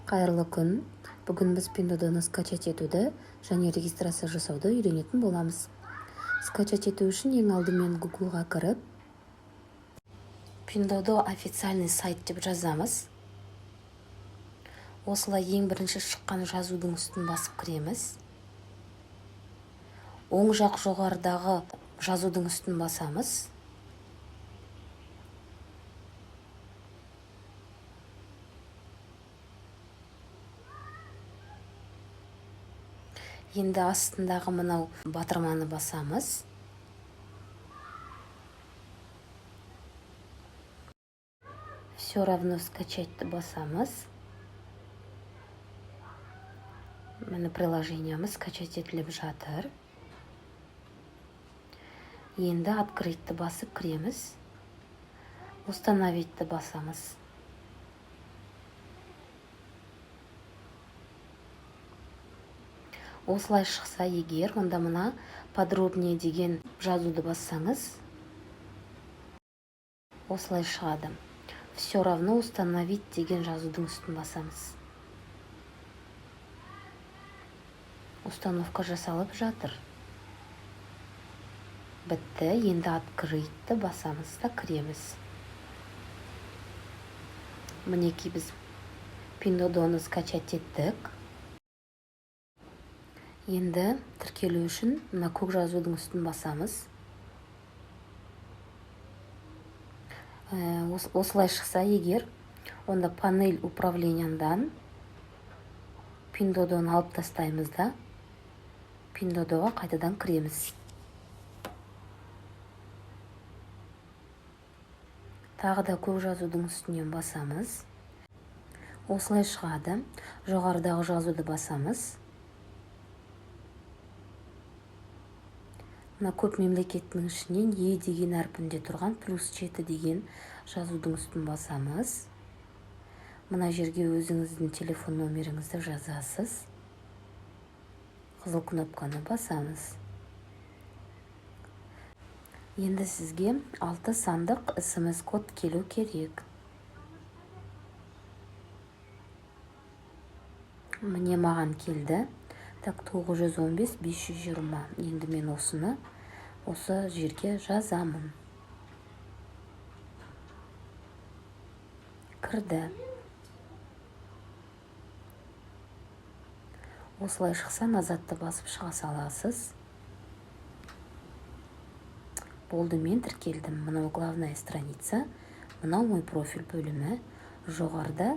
Кайырлы күн. Бүгін біз Pindodo'ны скачать етуді және регистрация жасауды үйренетін боламыз. Скачать ету үшін ең алдымен Google-ға кіріп, Pindodo официальный сайт деп жазамыз. Осылай ең бірінші шыққан жазудың үстін басып кіреміз. Оң жақ жоғарыдағы жазудың үстін басамыз. Енді астындағы мынау батырманы басамыз. Все равно скачать басамыз. Мені приложениямыз скачать етіліп жатыр. Енді открыть басып кіреміз. Установить басамыз. Осылай шықса егер, онда мына подробнее деген жазуды бассаңыз, осылай шығады. Все равно установить деген жазудың үстін басамыз. Установка жасалып жатыр. Бітті, енді открыть басамыз да кіреміз. Мінекей біз Pindodo'ны скачать еттік. Енді тіркелу үшін мына көк жазудың үстін басамыз. Осылай шықса егер, онда панель управлениядан Pindodo'ны алып тастаймыз да, Pindodo'ға қайтадан кіреміз. Тағы да көк жазудың үстінен басамыз. Осылай шығады. Жоғарыдағы жазуды басамыз. Мына көп мемлекеттің ішінен Е деген әрпінде тұрған +7 деген жазудың үстін басамыз. Мына жерге өзіңіздің телефон номеріңізді жазасыз. Қызыл кнопканы басамыз. Енді сізге 6 сандық SMS код келу керек. Міне маған келді. Так, 915-520. Енді мен осы жерге жазамын. Кірді. Осылай шықса, назадты басып шыға саласыз. Болды, мен тіркелдім. Мынау главная страница. Мынау мой профиль бөлімі. Жоғарда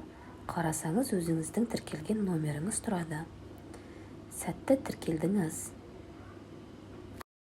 қарасаңыз өзіңіздің тіркелген номеріңіз тұрады. Сәтті тіркелдіңіз.